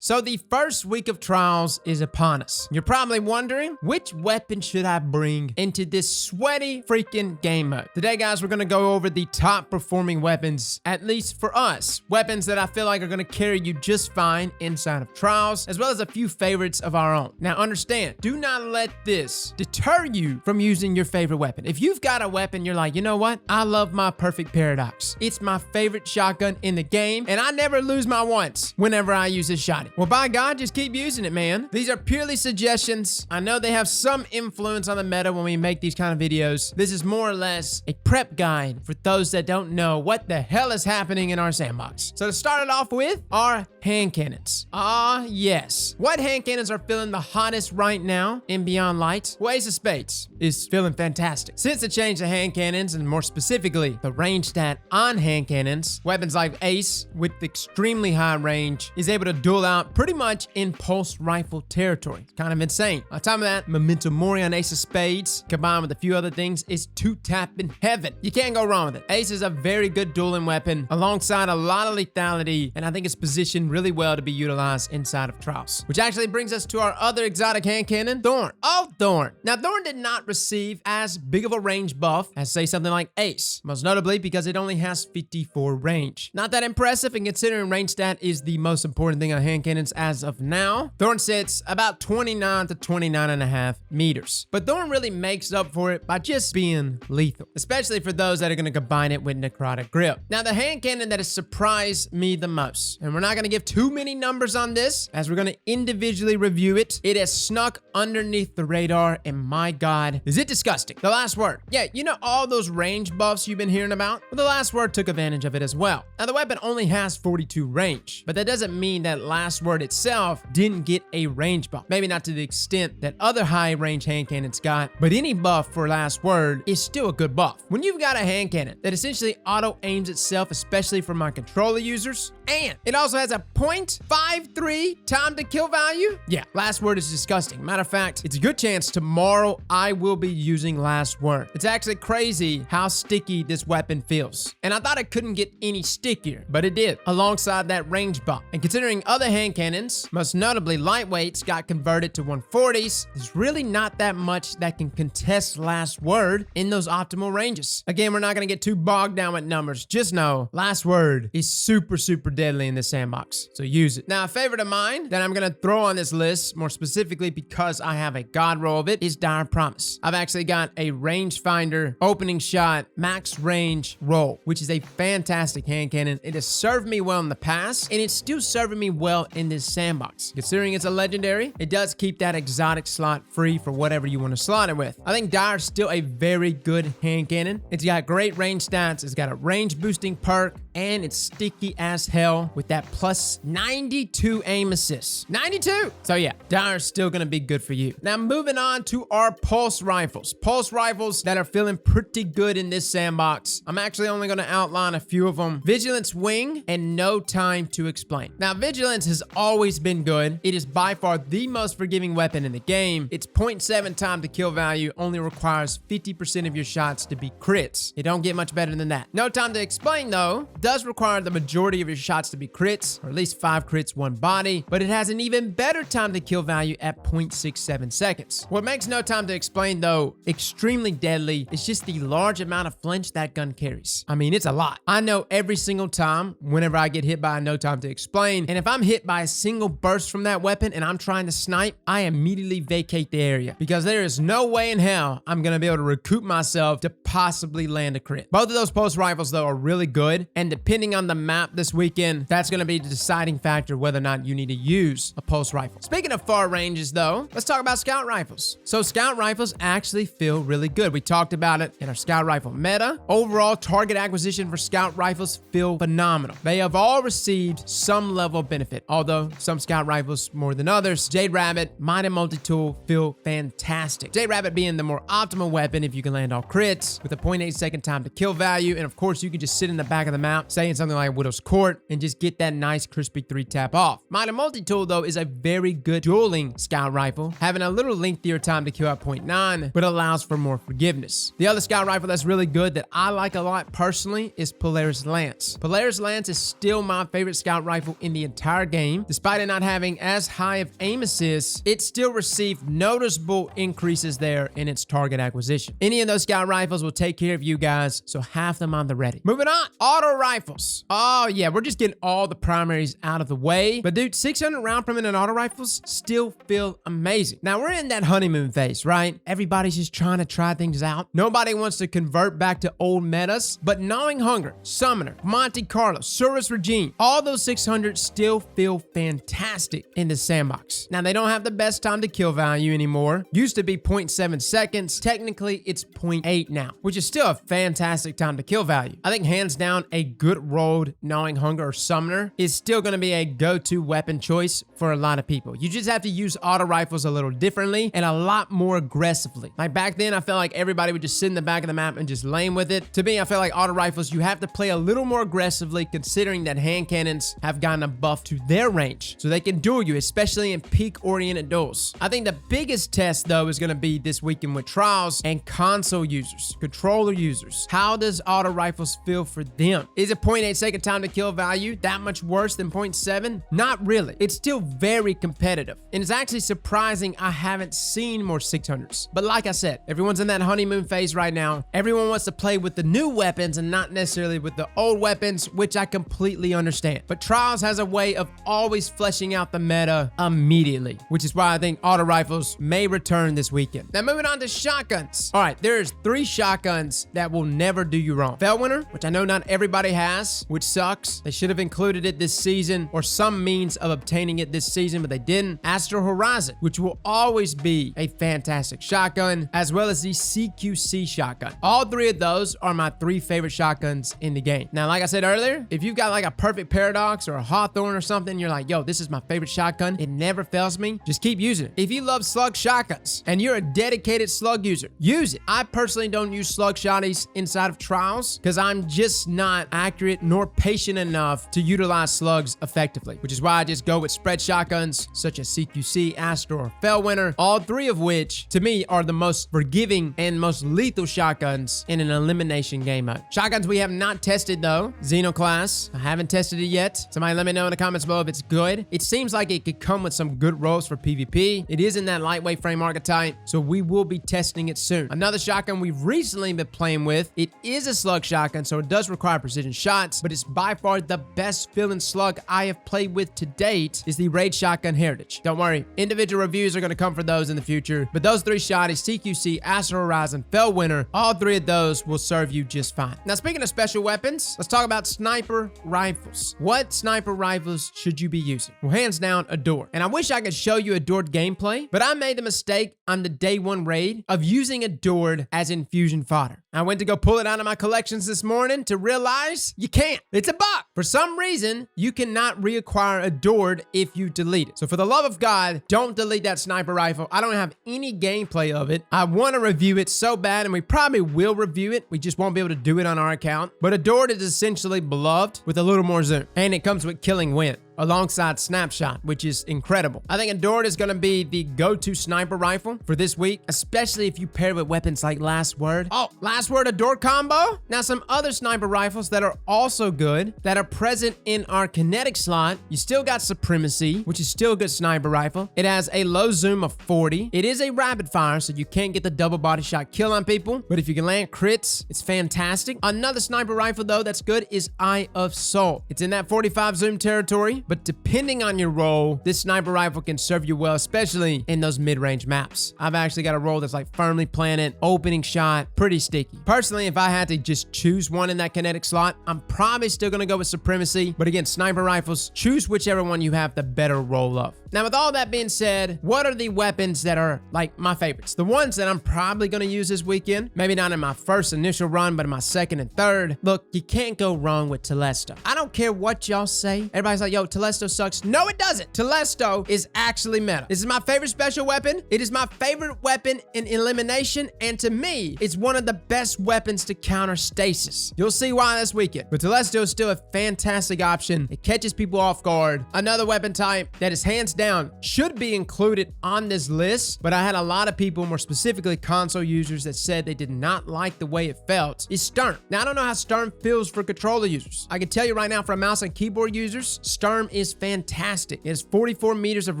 So the first week of trials is upon us. You're probably wondering, which weapon should I bring into this sweaty freaking game mode? Today, guys, we're gonna go over the top performing weapons, at least for us. Weapons that I feel like are gonna carry you just fine inside of trials, as well as a few favorites of our own. Now understand, do not let this deter you from using your favorite weapon. If you've got a weapon, you're like, you know what? I love my perfect paradox. It's my favorite shotgun in the game, and I never lose my once whenever I use this shotgun. Well, by God, just keep using it, man. These are purely suggestions. I know they have some influence on the meta when we make these kind of videos. This is more or less a prep guide for those that don't know what the hell is happening in our sandbox. So to start it off with, our hand cannons. Ah, yes. What hand cannons are feeling the hottest right now in Beyond Light? Well, Ace of Spades is feeling fantastic. Since the change to hand cannons, and more specifically, the range stat on hand cannons, weapons like Ace, with extremely high range, is able to duel out pretty much in pulse rifle territory. Kind of insane. On top of that, Memento Mori on Ace of Spades, combined with a few other things, is two-tap in heaven. You can't go wrong with it. Ace is a very good dueling weapon, alongside a lot of lethality, and I think it's positioned really well to be utilized inside of trials. Which actually brings us to our other exotic hand cannon, Thorn. Oh, Thorn. Now, Thorn did not receive as big of a range buff as, say, something like Ace, most notably because it only has 54 range. Not that impressive, and considering range stat is the most important thing on hand cannons as of now, Thorn sits about 29 to 29.5 meters. But Thorn really makes up for it by just being lethal, especially for those that are going to combine it with Necrotic Grip. Now, the hand cannon that has surprised me the most, and we're not going to give too many numbers on this, as we're going to individually review it, it has snuck underneath the radar, and my God, is it disgusting. The Last Word. Yeah, you know all those range buffs you've been hearing about? Well, the Last Word took advantage of it as well. Now, the weapon only has 42 range, but that doesn't mean that Last Word itself didn't get a range buff. Maybe not to the extent that other high range hand cannons got, but any buff for Last Word is still a good buff. When you've got a hand cannon that essentially auto aims itself, especially for my controller users, and it also has a 0.53 time to kill value, yeah, Last Word is disgusting. Matter of fact, it's a good chance tomorrow I will be using Last Word. It's actually crazy how sticky this weapon feels. And I thought it couldn't get any stickier, but it did, alongside that range buff. And considering other hand cannons, most notably lightweights, got converted to 140s, there's really not that much that can contest Last Word in those optimal ranges. Again, we're not going to get too bogged down with numbers. Just know Last Word is super deadly in this sandbox, so use it. Now, a favorite of mine that I'm going to throw on this list, more specifically because I have a god roll of it, is Dire Promise. I've actually got a rangefinder opening shot max range roll, which is a fantastic hand cannon. It has served me well in the past, and it's still serving me well in this sandbox. Considering it's a legendary, it does keep that exotic slot free for whatever you want to slot it with. I think Dire's still a very good hand cannon. It's got great range stats, it's got a range boosting perk, and it's sticky as hell with that plus 92 aim assist. 92! So yeah, Dire's still gonna be good for you. Now moving on to our pulse rifles. Pulse rifles that are feeling pretty good in this sandbox. I'm actually only gonna outline a few of them. Vigilance Wing and No Time to Explain. Now, Vigilance has always been good. It is by far the most forgiving weapon in the game. Its 0.7 time to kill value only requires 50% of your shots to be crits. It don't get much better than that. No Time to Explain, though, does require the majority of your shots to be crits, or at least 5 crits, 1 body, but it has an even better time to kill value at 0.67 seconds. What makes No Time to Explain, though, extremely deadly is just the large amount of flinch that gun carries. I mean, it's a lot. I know every single time whenever I get hit by a No Time to Explain, and if I'm hit by a single burst from that weapon and I'm trying to snipe, I immediately vacate the area, because there is no way in hell I'm gonna be able to recoup myself to possibly land a crit. Both of those pulse rifles, though, are really good, and depending on the map this weekend, that's gonna be the deciding factor whether or not you need to use a pulse rifle. Speaking of far ranges, though, let's talk about scout rifles. So scout rifles actually feel really good. We talked about it in our scout rifle meta. Overall, target acquisition for scout rifles feel phenomenal. They have all received some level of benefit, although some scout rifles more than others. Jade Rabbit, Mighty Multi-Tool feel fantastic. Jade Rabbit being the more optimal weapon if you can land all crits, with a 0.8 second time to kill value, and of course you can just sit in the back of the map map, say in something like Widow's Court, and just get that nice crispy 3-tap off. Mighty Multi-Tool, though, is a very good dueling scout rifle, having a little lengthier time to kill at 0.9, but allows for more forgiveness. The other scout rifle that's really good that I like a lot personally is Polaris Lance. Polaris Lance is still my favorite scout rifle in the entire game. Despite it not having as high of aim assist, it still received noticeable increases there in its target acquisition. Any of those scout rifles will take care of you guys, so have them on the ready. Moving on, auto rifles. Oh yeah, we're just getting all the primaries out of the way. But dude, 600 round per minute auto rifles still feel amazing. Now we're in that honeymoon phase, right? Everybody's just trying to try things out. Nobody wants to convert back to old metas, but Gnawing Hunger, Summoner, Monte Carlo, Service Regime, all those 600 still feel fantastic in the sandbox. Now they don't have the best time to kill value anymore. Used to be 0.7 seconds. Technically it's 0.8 now, which is still a fantastic time to kill value. I think hands down a good rolled Gnawing Hunger or Summoner is still going to be a go-to weapon choice for a lot of people. You just have to use auto rifles a little differently and a lot more aggressively. Like back then, I felt like everybody would just sit in the back of the map and just lame with it. To me, I feel like auto rifles, you have to play a little more aggressively considering that hand cannons have gotten a buff to their range. So they can duel you, especially in peak-oriented duels. I think the biggest test, though, is going to be this weekend with trials and console users, controller users. How does auto rifles feel for them? Is it 0.8 second time to kill value that much worse than 0.7? Not really. It's still very competitive. And it's actually surprising I haven't seen more 600s. But like I said, everyone's in that honeymoon phase right now. Everyone wants to play with the new weapons and not necessarily with the old weapons, which I completely understand. But Trials has a way of always fleshing out the meta immediately, which is why I think auto rifles may return this weekend. Now moving on to shotguns. All right, there's 3 shotguns that will never do you wrong. Fellwinter, which I know not everybody has, which sucks. They should have included it this season or some means of obtaining it this season, but they didn't. Astro Horizon, which will always be a fantastic shotgun, as well as the CQC shotgun. All 3 of those are my 3 favorite shotguns in the game. Now, like I said earlier, if you've got like a perfect Paradox or a Hawthorne or something, you're like, yo, this is my favorite shotgun. It never fails me. Just keep using it. If you love slug shotguns and you're a dedicated slug user, use it. I personally don't use slug shotties inside of trials because I'm just not accurate nor patient enough to utilize slugs effectively, which is why I just go with spread shotguns such as CQC, Astro, or Fellwinter, all 3 of which to me are the most forgiving and most lethal shotguns in an elimination game mode. Shotguns we have not tested though, Xenoclass. I haven't tested it yet. Somebody let me know in the comments below if it's good. It seems like it could come with some good rolls for PvP. It is in that lightweight frame archetype, so we will be testing it soon. Another shotgun we've recently been playing with, it is a slug shotgun, so it does require precision shots, but it's by far the best feeling slug I have played with to date is the Raid Shotgun Heritage. Don't worry, individual reviews are going to come for those in the future, but those 3 shotties, CQC, Astro Horizon, Fellwinter, all 3 of those will serve you just fine. Now, speaking of special weapons, let's talk about sniper rifles. What sniper rifles should you be using? Well, hands down, Adore. And I wish I could show you Adored gameplay, but I made the mistake on the day 1 raid of using Adored as infusion fodder. I went to go pull it out of my collections this morning to realize you can't. It's a bug. For some reason, you cannot reacquire Adored if you delete it. So for the love of God, don't delete that sniper rifle. I don't have any gameplay of it. I want to review it so bad, and we probably will review it. We just won't be able to do it on our account. But Adored is essentially beloved with a little more zoom. And it comes with Killing Wind alongside Snapshot, which is incredible. I think Adored is going to be the go-to sniper rifle for this week, especially if you pair with weapons like Last Word. Oh, Last Word Adored combo? Now, some other sniper rifles that are also good that are present in our kinetic slot. You still got Supremacy, which is still a good sniper rifle. It has a low zoom of 40. It is a rapid fire, so you can't get the double body shot kill on people, but if you can land crits, it's fantastic. Another sniper rifle, though, that's good is Eye of Soul. It's in that 45 zoom territory, but depending on your role, this sniper rifle can serve you well, especially in those mid-range maps. I've actually got a role that's like Firmly Planted, opening shot, pretty sticky. Personally, if I had to just choose one in that kinetic slot, I'm probably still gonna go with Supremacy, but again, sniper rifles, choose whichever one you have the better role of. Now, with all that being said, what are the weapons that are like my favorites? The ones that I'm probably gonna use this weekend, maybe not in my first initial run, but in my second and third. Look, you can't go wrong with Telesto. I don't care what y'all say. Everybody's like, yo, Telesto sucks. No, it doesn't. Telesto is actually meta. This is my favorite special weapon. It is my favorite weapon in elimination, and to me, it's one of the best weapons to counter stasis. You'll see why this weekend. But Telesto is still a fantastic option. It catches people off guard. Another weapon type that is hands down should be included on this list, but I had a lot of people, more specifically console users, that said they did not like the way it felt, is Sturm. Now, I don't know how Sturm feels for controller users. I can tell you right now, for mouse and keyboard users, Sturm is fantastic. It has 44 meters of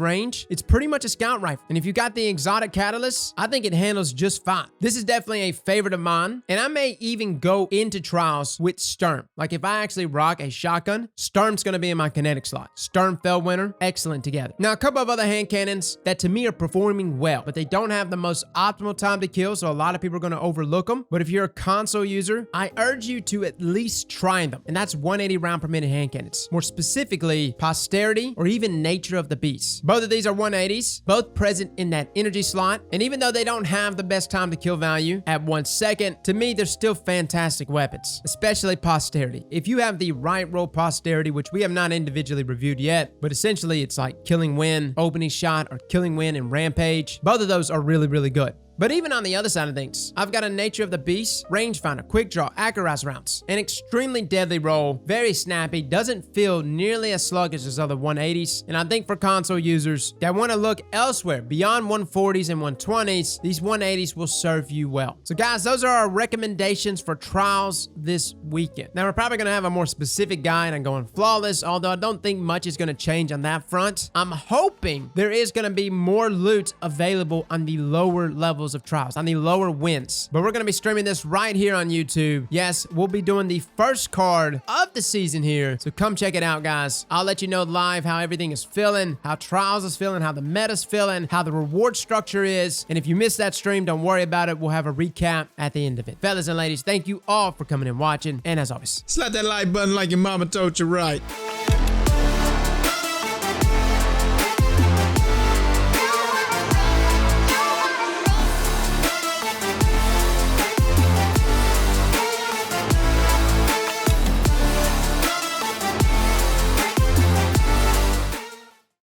range. It's pretty much a scout rifle. And if you got the exotic catalyst, I think it handles just fine. This is definitely a favorite of mine, and I may even go into trials with Sturm. Like if I actually rock a shotgun, Sturm's gonna be in my kinetic slot. Sturm Feldwinter, excellent together. Now, a couple of other hand cannons that to me are performing well, but they don't have the most optimal time to kill, so a lot of people are gonna overlook them. But if you're a console user, I urge you to at least try them, and that's 180 round per minute hand cannons. More specifically, Posterity or even Nature of the Beast. Both of these are 180s, both present in that energy slot, and even though they don't have the best time to kill value at 1 second, to me, they're still fantastic weapons, especially Posterity. If you have the right roll Posterity, which we have not individually reviewed yet, but essentially it's like Killing Wind, Opening Shot, or Killing Wind and Rampage, both of those are really, really good. But even on the other side of things, I've got a Nature of the Beast, Rangefinder, Quick Draw, Accuraz rounds, an extremely deadly roll, very snappy, doesn't feel nearly as sluggish as other 180s, and I think for console users that want to look elsewhere beyond 140s and 120s, these 180s will serve you well. So guys, those are our recommendations for trials this weekend. Now we're probably going to have a more specific guide on going flawless, although I don't think much is going to change on that front. I'm hoping there is going to be more loot available on the lower levels of trials, on the lower wins. But we're going to be streaming this right here on YouTube. Yes, we'll be doing the first card of the season here, so come check it out, guys. I'll let you know live how everything is feeling, how trials is feeling, how the meta's feeling, how the reward structure is, and if you missed that stream, don't worry about it. We'll have a recap at the end of it. Fellas and ladies, thank you all for coming and watching, and as always, slap that like button like your mama told you right.